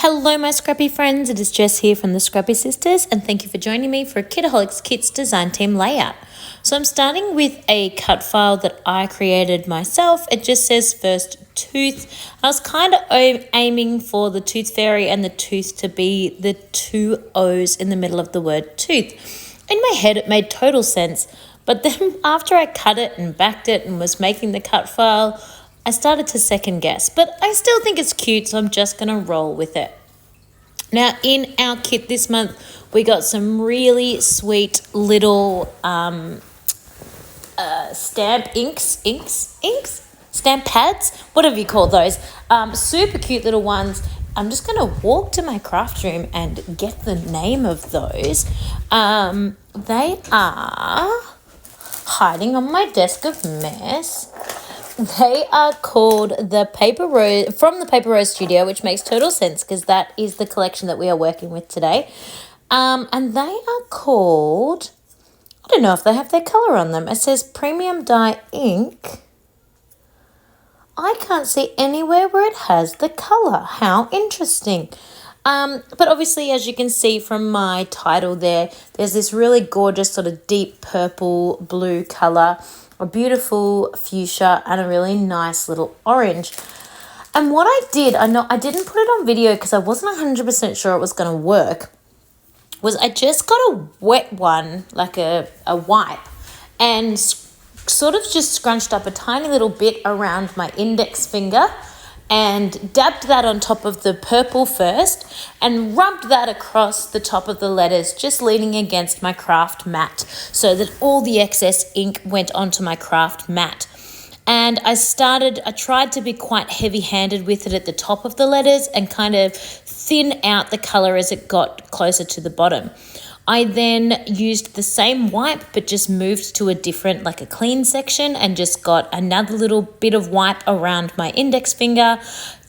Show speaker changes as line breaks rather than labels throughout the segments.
Hello my scrappy friends, it is Jess here from the Scrappy Sisters and thank you for joining me for a Kitaholic Kits design team layout. So I'm starting with a cut file that I created myself. It just says first tooth. I was kind of aiming for the tooth fairy and the tooth to be the two O's in the middle of the word tooth. In my head it made total sense, but then after I cut it and backed it and was making the cut file, I started to second guess, but I still think it's cute, so I'm just going to roll with it. Now, in our kit this month, we got some really sweet little stamp stamp pads, whatever you call those. Super cute little ones. I'm just going to walk to my craft room and get the name of those. They are hiding on my desk of mess. They are called the Paper Rose, from the Paper Rose Studio, which makes total sense because that is the collection that we are working with today. And they are called, I don't know if they have their colour on them. It says Premium Dye Ink. I can't see anywhere where it has the colour. How interesting. But obviously, as you can see from my title there's this really gorgeous sort of deep purple blue colour, a beautiful fuchsia and a really nice little orange. And what I did, I didn't put it on video because I wasn't 100% sure it was going to work, was I just got a wet one, like a wipe, and sort of just scrunched up a tiny little bit around my index finger and dabbed that on top of the purple first and rubbed that across the top of the letters, just leaning against my craft mat so that all the excess ink went onto my craft mat. And I tried to be quite heavy-handed with it at the top of the letters and kind of thin out the colour as it got closer to the bottom. I then used the same wipe but just moved to a different, like a clean section, and just got another little bit of wipe around my index finger,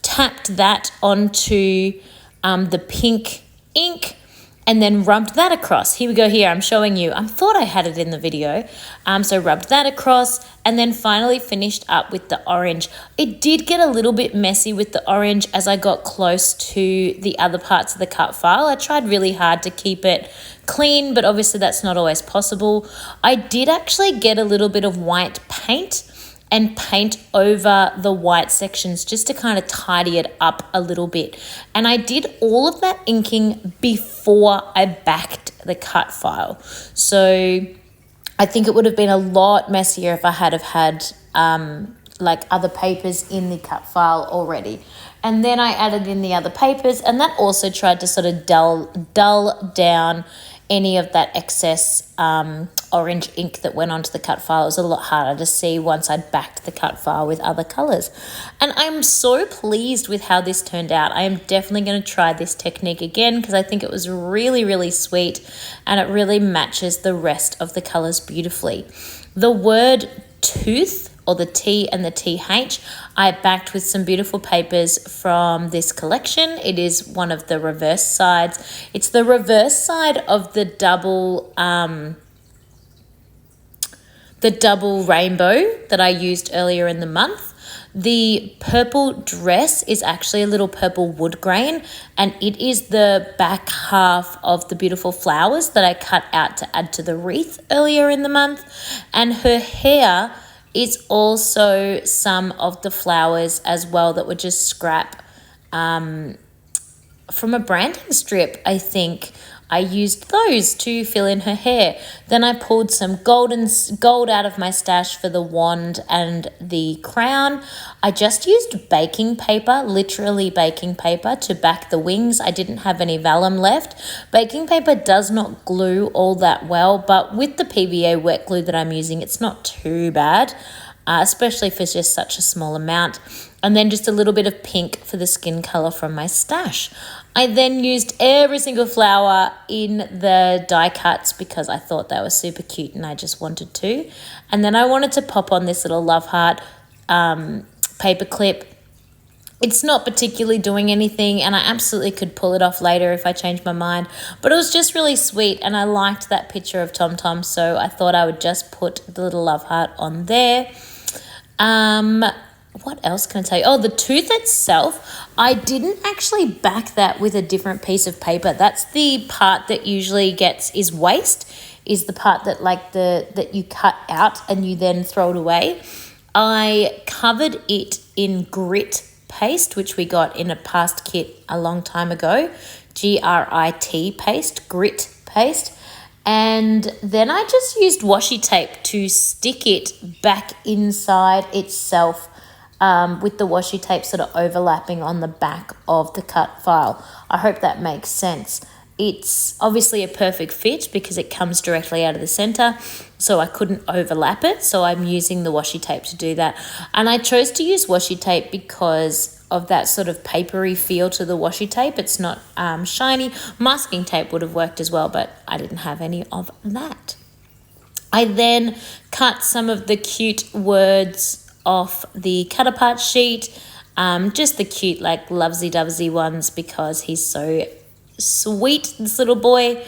tapped that onto the pink ink, and then rubbed that across. Here we go here, I'm showing you. I thought I had it in the video. So rubbed that across and then finally finished up with the orange. It did get a little bit messy with the orange as I got close to the other parts of the cut file. I tried really hard to keep it clean, but obviously that's not always possible. I did actually get a little bit of white paint and paint over the white sections just to kind of tidy it up a little bit. And I did all of that inking before I backed the cut file. So I think it would have been a lot messier if I had like other papers in the cut file already. And then I added in the other papers, and that also tried to sort of dull down any of that excess orange ink that went onto the cut file. It was a lot harder to see once I'd backed the cut file with other colours. And I'm so pleased with how this turned out. I am definitely going to try this technique again because I think it was really, really sweet and it really matches the rest of the colours beautifully. The word tooth, or the T and the TH, I backed with some beautiful papers from this collection. It is one of the reverse sides. It's the reverse side of the double rainbow that I used earlier in the month. The purple dress is actually a little purple wood grain, and it is the back half of the beautiful flowers that I cut out to add to the wreath earlier in the month. And her hair is also some of the flowers as well that were just scrap from a branding strip, I think. I used those to fill in her hair. Then I pulled some gold out of my stash for the wand and the crown. I just used baking paper, literally baking paper, to back the wings. I didn't have any vellum left. Baking paper does not glue all that well, but with the PVA wet glue that I'm using, it's not too bad, especially for just such a small amount. And then just a little bit of pink for the skin colour from my stash. I then used every single flower in the die cuts because I thought they were super cute and I just wanted to. And then I wanted to pop on this little love heart paper clip. It's not particularly doing anything and I absolutely could pull it off later if I changed my mind. But it was just really sweet and I liked that picture of Tom Tom, so I thought I would just put the little love heart on there. what else can I tell you? Oh, the tooth itself, I didn't actually back that with a different piece of paper. That's the part that usually is waste, is the part that that you cut out and you then throw it away. I covered it in grit paste, which we got in a past kit a long time ago. GRIT paste, grit paste. And then I just used washi tape to stick it back inside itself, with the washi tape sort of overlapping on the back of the cut file. I hope that makes sense. It's obviously a perfect fit because it comes directly out of the center, so I couldn't overlap it. So I'm using the washi tape to do that. And I chose to use washi tape because of that sort of papery feel to the washi tape. It's not shiny. Masking tape would have worked as well, but I didn't have any of that. I then cut some of the cute words off the cut apart sheet, just the cute like lovesy-dovesy ones because he's so sweet, this little boy,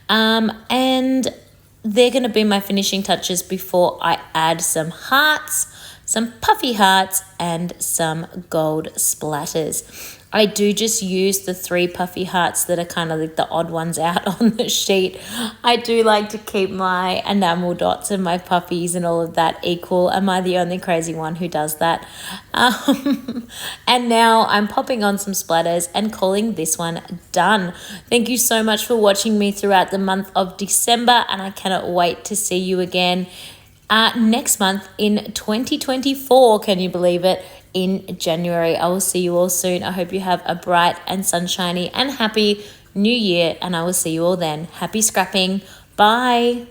and they're going to be my finishing touches before I add some hearts, some puffy hearts, and some gold splatters. I do just use the 3 puffy hearts that are kind of like the odd ones out on the sheet. I do like to keep my enamel dots and my puffies and all of that equal. Am I the only crazy one who does that? And now I'm popping on some splatters and calling this one done. Thank you so much for watching me throughout the month of December, and I cannot wait to see you again next month in 2024. Can you believe it? In January. I will see you all soon. I hope you have a bright and sunshiny and happy new year, and I will see you all then. Happy scrapping. Bye.